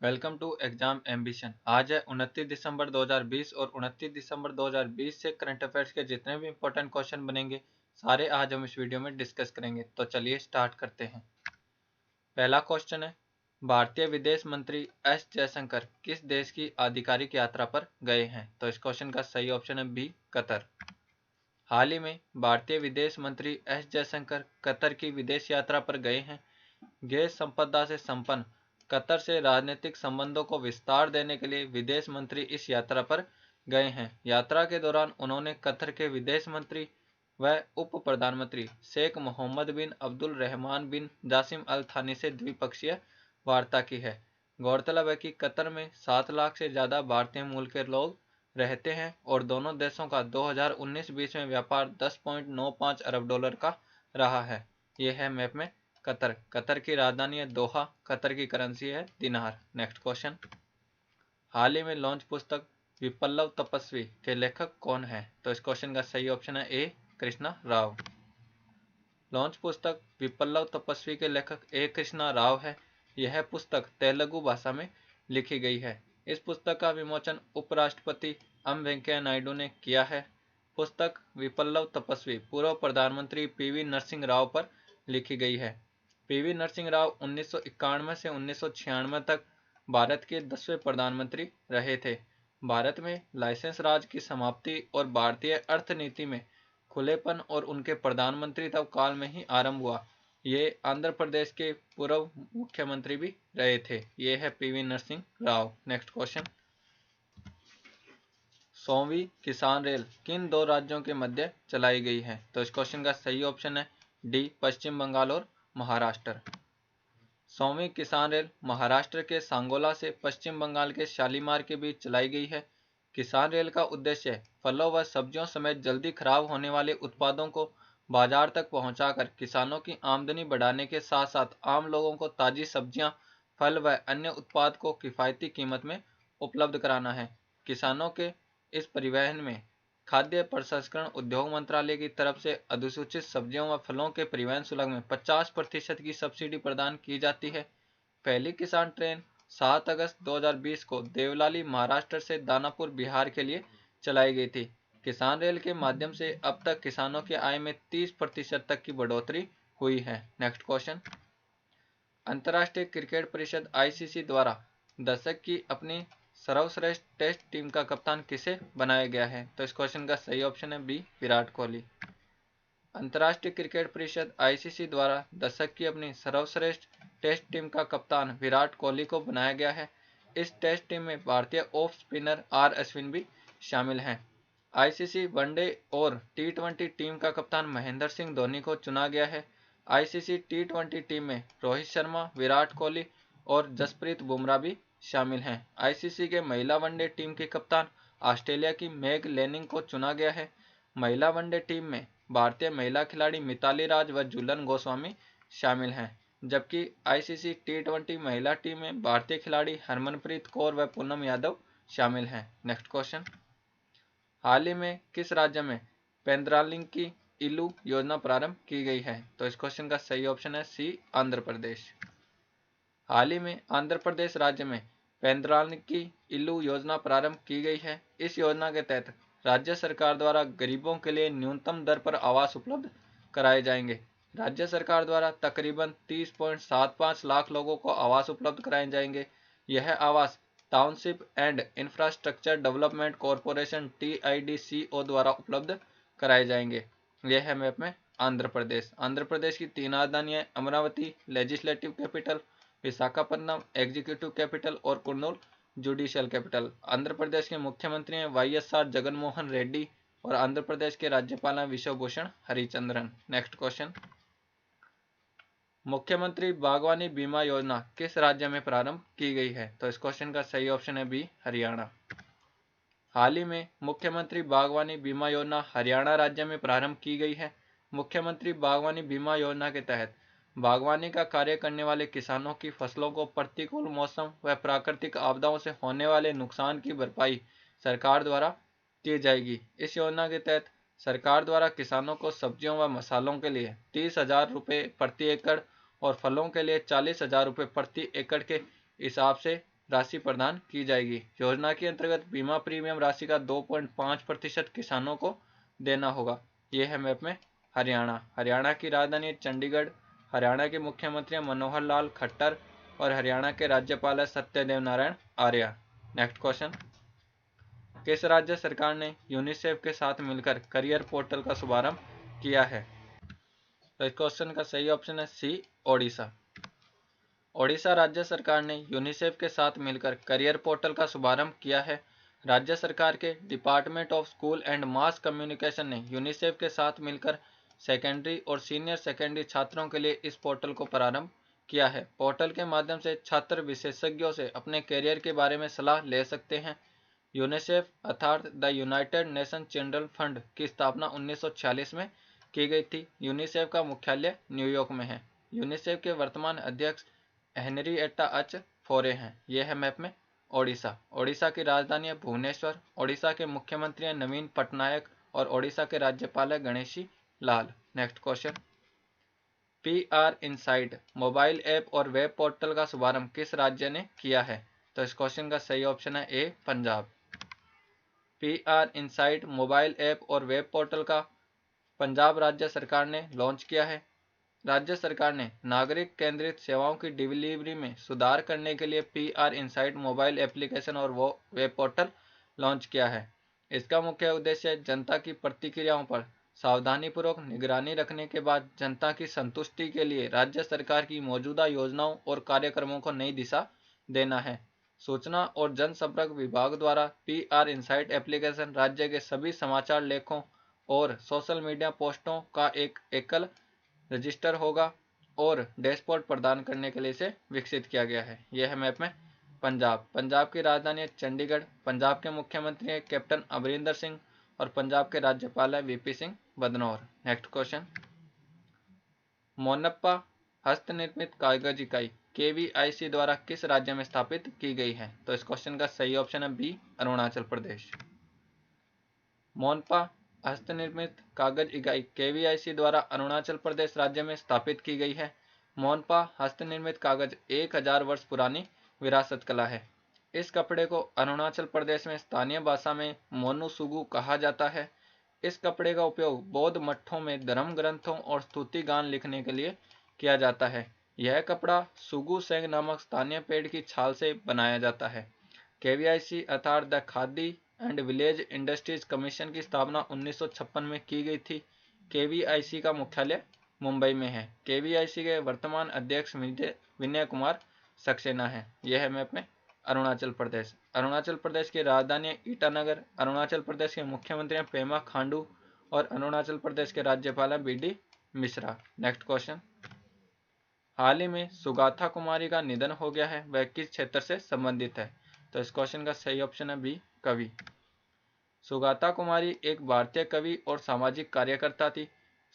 Welcome to exam ambition. आज है 29 दिसंबर 2020 और 29 दिसंबर 2020 से करंट अफेयर्स के जितने भी इंपॉर्टेंट क्वेश्चन बनेंगे सारे आज हम इस वीडियो में डिस्कस करेंगे। तो चलिए स्टार्ट करते हैं। पहला क्वेश्चन है, भारतीय विदेश मंत्री एस जयशंकर किस देश की आधिकारिक यात्रा पर गए हैं? तो इस क्वेश्चन का सही ऑप्शन है बी, कतर। हाल ही में भारतीय विदेश मंत्री एस जयशंकर कतर की विदेश यात्रा पर गए हैं। गैस संपदा से संपन्न कतर से राजनीतिक संबंधों को विस्तार देने के लिए विदेश मंत्री इस यात्रा पर गए हैं। यात्रा के दौरान उन्होंने कतर के विदेश मंत्री व उप प्रधानमंत्री शेख मोहम्मद बिन अब्दुल रहमान बिन जासिम अल थानी से द्विपक्षीय वार्ता की है। गौरतलब है कि कतर में 7 लाख से ज्यादा भारतीय मूल के लोग रहते हैं और दोनों देशों का 2019-20 में व्यापार 10.95 अरब डॉलर का रहा है। यह है मैप में कतर। कतर की राजधानी है दोहा। कतर की करेंसी है दिनार। नेक्स्ट क्वेश्चन, हाल ही में लॉन्च पुस्तक विप्लव तपस्वी के लेखक कौन है? तो इस क्वेश्चन का सही ऑप्शन है ए, कृष्णा राव। लॉन्च पुस्तक विप्लव तपस्वी के लेखक ए कृष्णा राव है। यह पुस्तक तेलुगु भाषा में लिखी गई है। इस पुस्तक का विमोचन उपराष्ट्रपति एम वेंकैया नायडू ने किया है। पुस्तक विप्लव तपस्वी पूर्व प्रधानमंत्री पीवी नरसिंह राव पर लिखी गई है। पीवी नरसिंह राव 1991 से 1996 तक भारत के 10वें प्रधानमंत्री रहे थे। भारत में लाइसेंस राज की समाप्ति और भारतीय अर्थनीति में खुलेपन और उनके प्रधानमंत्री तब काल में ही आरंभ हुआ। ये आंध्र प्रदेश के पूर्व मुख्यमंत्री भी रहे थे। ये है PV Narasimha Rao. Next question, 100वीं किसान रेल किन दो राज्यों के मध्य चलाई गई है? तो इस क्वेश्चन का सही ऑप्शन है डी, पश्चिम बंगाल और महाराष्ट्र। 100वीं किसान रेल महाराष्ट्र के सांगोला से पश्चिम बंगाल के शालीमार के बीच चलाई गई है। किसान रेल का उद्देश्य फलों व सब्जियों समेत जल्दी खराब होने वाले उत्पादों को बाजार तक पहुंचाकर किसानों की आमदनी बढ़ाने के साथ साथ आम लोगों को ताजी सब्जियां, फल व अन्य उत्पाद को किफायती कीमत में उपलब्ध कराना है। किसानों के इस परिवहन में खाद्य प्रसंस्करण उद्योग मंत्रालय की तरफ से अधिसूचित सब्जियों व फलों के परिवहन शुल्क में 50% की सब्सिडी प्रदान की जाती है। पहली किसान ट्रेन 7 अगस्त 2020 को देवलाली महाराष्ट्र से दानापुर बिहार के लिए चलाई गई थी। किसान रेल के माध्यम से अब तक किसानों की आय में 30% तक की बढ़ोतरी हुई है। नेक्स्ट क्वेश्चन, अंतर्राष्ट्रीय क्रिकेट परिषद आईसीसी द्वारा दशक की अपनी सर्वश्रेष्ठ टेस्ट टीम का कप्तान किसे बनाया गया है? तो इस क्वेश्चन का सही ऑप्शन है बी, विराट कोहली। अंतर्राष्ट्रीय क्रिकेट परिषद आईसीसी द्वारा दशक की अपनी सर्वश्रेष्ठ टेस्ट टीम का कप्तान विराट कोहली को बनाया गया है। इस टेस्ट टीम में भारतीय ऑफ स्पिनर आर अश्विन भी शामिल हैं। आईसीसी वनडे और टी20 टीम का कप्तान महेंद्र सिंह धोनी को चुना गया है। आईसीसी टी20 टीम में रोहित शर्मा, विराट कोहली और जसप्रीत बुमराह भी शामिल हैं। आईसीसी के महिला वनडे टीम के कप्तान ऑस्ट्रेलिया की मैग लेनिंग को चुना गया है। महिला वनडे टीम में भारतीय महिला खिलाड़ी मिताली राज व झूलन गोस्वामी शामिल हैं। जबकि आईसीसी टी20 महिला टीम में भारतीय खिलाड़ी हरमनप्रीत कौर व पूनम यादव शामिल हैं। नेक्स्ट क्वेश्चन, हाल ही में किस राज्य में पेंद्रालिंग की इल्लू योजना प्रारंभ की गई है? तो इस क्वेश्चन का सही ऑप्शन है सी, आंध्र प्रदेश। हाल ही में आंध्र प्रदेश राज्य में पेंद्रालिंग की इल्लू योजना प्रारंभ की गई है। इस योजना के तहत राज्य सरकार द्वारा गरीबों के लिए न्यूनतम दर पर आवास उपलब्ध कराए जाएंगे। राज्य सरकार द्वारा तकरीबन 30.75 लाख लोगों को आवास उपलब्ध कराए जाएंगे। यह आवास township and infrastructure development corporation TIDCO द्वारा उपलब्ध कराए जाएंगे। यह है मैप में आंध्र प्रदेश। आंध्र प्रदेश की 3 राजधानियां Amaravati legislative capital, Visakhapatnam executive capital और कुर्नूल जुडिशियल कैपिटल। आंध्र प्रदेश के मुख्यमंत्री हैं YSR जगनमोहन रेड्डी और आंध्र प्रदेश के राज्यपाल हैं विश्वभूषण हरिचंद्रन। नेक्स्ट क्वेश्चन, मुख्यमंत्री बागवानी बीमा योजना किस राज्य में प्रारंभ की गई है? तो इस क्वेश्चन का सही ऑप्शन है बी, हरियाणा। हाल ही में मुख्यमंत्री बागवानी बीमा योजना हरियाणा राज्य में प्रारंभ की गई है। मुख्यमंत्री बागवानी बीमा योजना के तहत बागवानी का कार्य करने वाले किसानों की फसलों को प्रतिकूल मौसम व प्राकृतिक आपदाओं से होने वाले नुकसान की भरपाई सरकार द्वारा की जाएगी। इस योजना के तहत सरकार द्वारा किसानों को सब्जियों व मसालों के लिए 30,000 रुपये प्रति एकड़ और फलों के लिए 40,000 रुपये प्रति एकड़ के हिसाब से राशि प्रदान की जाएगी। योजना के अंतर्गत बीमा प्रीमियम राशि का 2.5% किसानों को देना होगा। ये है मैप में हरियाणा। हरियाणा की राजधानी चंडीगढ़। हरियाणा के मुख्यमंत्री मनोहर लाल खट्टर और हरियाणा के राज्यपाल है सत्यदेव नारायण आर्य। नेक्स्ट क्वेश्चन, किस राज्य सरकार ने यूनिसेफ के साथ मिलकर करियर पोर्टल का शुभारंभ किया है? तो इस क्वेश्चन का सही ऑप्शन है सी, ओडिशा। ओडिशा राज्य सरकार ने यूनिसेफ के साथ मिलकर करियर पोर्टल का शुभारंभ किया है। राज्य सरकार के department of school and mass communication ने यूनिसेफ के साथ मिलकर सेकेंडरी और सीनियर सेकेंडरी छात्रों के लिए इस पोर्टल को प्रारंभ किया है। पोर्टल के माध्यम से छात्र विशेषज्ञों से अपने करियर के बारे में सलाह ले सकते हैं। यूनिसेफ अर्थात the United nation children fund की स्थापना 1946 में की गई थी। यूनिसेफ का मुख्यालय न्यूयॉर्क में है। यूनिसेफ के वर्तमान अध्यक्ष हेनरिएटा एच फोरे हैं। यह है मैप में ओडिशा। ओडिशा की राजधानी है भुवनेश्वर। ओडिशा के मुख्यमंत्री हैं नवीन पटनायक और ओडिशा के राज्यपाल है Ganeshi Lal. Next question, PR insight mobile app और वेब पोर्टल का शुभारंभ किस राज्य ने किया है? तो इस क्वेश्चन का सही ऑप्शन है A, Punjab. PR insight mobile app और वेब पोर्टल का पंजाब राज्य सरकार ने लॉन्च किया है। राज्य सरकार ने नागरिक केंद्रित सेवाओं की डिलीवरी में सुधार करने के लिए PR इनसाइट मोबाइल एप्लीकेशन और वेब पोर्टल लॉन्च किया है। इसका मुख्य उद्देश्य जनता की प्रतिक्रियाओं पर सावधानीपूर्वक निगरानी रखने के बाद जनता की संतुष्टि के लिए राज्य सरकार की मौजूदा योजनाओं और कार्यक्रमों को नई दिशा देना है। सूचना और जनसंपर्क विभाग द्वारा PR इनसाइट एप्लीकेशन राज्य के सभी समाचार लेखों और सोशल मीडिया पोस्टों का एक एकल रजिस्टर होगा और डैशबोर्ड प्रदान करने के लिए इसे विकसित किया गया है। यह है मैप में पंजाब। पंजाब की राजधानी है चंडीगढ़। पंजाब के मुख्यमंत्री हैं कैप्टन अमरिंदर सिंह और पंजाब के राज्यपाल है VP Singh Badnore. Next question, Monappa हस्तनिर्मित कागज इकाई KVIC द्वारा किस राज्य में स्थापित की गई है? तो इस क्वेश्चन का सही ऑप्शन है बी, अरुणाचल प्रदेश। मोनपा हस्तनिर्मित कागज इकाई KVIC द्वारा अरुणाचल प्रदेश राज्य में स्थापित की गई है। मोनपा हस्तनिर्मित कागज 1000 वर्ष पुरानी विरासत कला है। इस कपड़े को अरुणाचल प्रदेश में स्थानीय भाषा में मोनुसुगु कहा जाता है। इस कपड़े का उपयोग बौद्ध मठों में धर्म ग्रंथों और स्तुति गान लिखने के लिए किया जाता है। यह कपड़ा सुगु सेंग नामक स्थानीय पेड़ की छाल से बनाया जाता है। KVIC अर्थात the khadi and village industries commission की स्थापना 1956 में की गई थी। KVIC का मुख्यालय मुंबई में है। KVIC के वर्तमान अध्यक्ष विनय कुमार सक्सेना है। यह है मैप में अरुणाचल प्रदेश। अरुणाचल प्रदेश की राजधानी ईटानगर। अरुणाचल प्रदेश के मुख्यमंत्री हैं पेमा खांडू और अरुणाचल प्रदेश के राज्यपाल हैं BD मिश्रा। नेक्स्ट क्वेश्चन, हाल ही में सुगाथा कुमारी का निधन हो गया है, वह किस क्षेत्र से संबंधित है? तो इस क्वेश्चन का सही ऑप्शन है बी, कवि। सुगाथा कुमारी एक भारतीय कवि और सामाजिक कार्यकर्ता थी।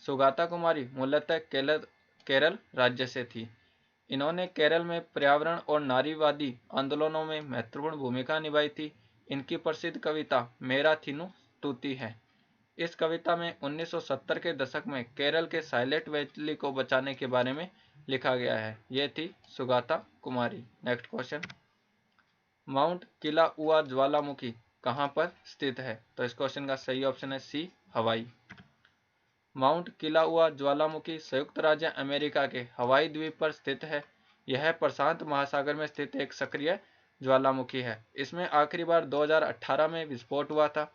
सुगाथा कुमारी मूलतः केरल राज्य से थी। इन्होंने केरल में पर्यावरण और नारीवादी आंदोलनों में महत्वपूर्ण भूमिका निभाई थी। इनकी प्रसिद्ध कविता मेरा थिनु तूती है। इस कविता में 1970 के दशक में केरल के साइलेंट वैली को बचाने के बारे में लिखा गया है। ये थी सुगाथा कुमारी। नेक्स्ट क्वेश्चन, माउंट किलाउआ ज्वालामुखी कहाँ पर स्थित है? तो इस क्वेश्चन का सही ऑप्शन है सी, हवाई। माउंट किलाउआ ज्वालामुखी संयुक्त राज्य अमेरिका के हवाई द्वीप पर स्थित है। यह प्रशांत महासागर में स्थित एक सक्रिय ज्वालामुखी है। इसमें आखिरी बार 2018 में विस्फोट हुआ था।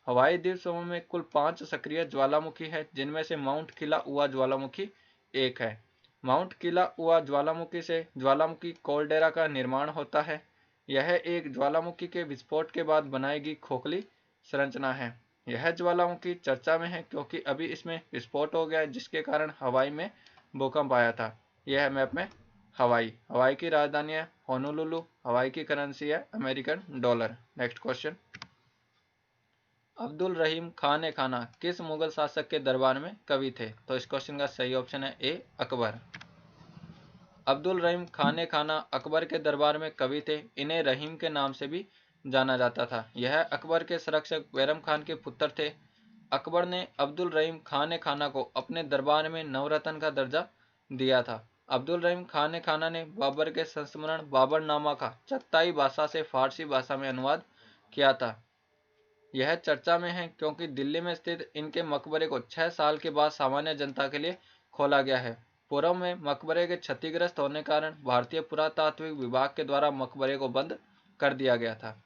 हवाई द्वीप समूह में कुल 5 सक्रिय ज्वालामुखी है, जिनमें से माउंट किलाउआ ज्वालामुखी एक है। माउंट किलाउआ ज्वालामुखी से ज्वालामुखी कैल्डेरा का निर्माण होता है। यह एक ज्वालामुखी के विस्फोट के बाद बनाई गई खोखली संरचना है। यह ज्वालामुखी चर्चा में है क्योंकि अभी इसमें विस्फोट हो गया है, जिसके कारण हवाई में भूकंप आया था। यह है मैप में हवाई। हवाई की राजधानी है होनोलुलु। हवाई की करेंसी है American dollar. Next question, Abdul Rahim Khan Khana किस मुगल शासक के दरबार में कवि थे? तो इस क्वेश्चन का सही ऑप्शन है ए, अकबर। अब्दुल रहीम खाना अकबर के दरबार में कवि थे। इन्हें रहीम के नाम से भी जाना जाता था। यह अकबर के संरक्षक बैरम खान के पुत्र थे। अकबर ने अब्दुल रहीम खाना को अपने दरबार में नवरत्न का दर्जा दिया था। अब्दुल रहीम खान खाना ने बाबर के संस्मरण बाबरनामा का चगताई भाषा से फारसी भाषा में अनुवाद किया था। यह चर्चा में है क्योंकि दिल्ली में स्थित इनके मकबरे को 6 साल के बाद सामान्य जनता के लिए खोला गया है। पूर्व में मकबरे के क्षतिग्रस्त होने के कारण भारतीय पुरातात्विक विभाग के द्वारा मकबरे को बंद कर दिया गया था।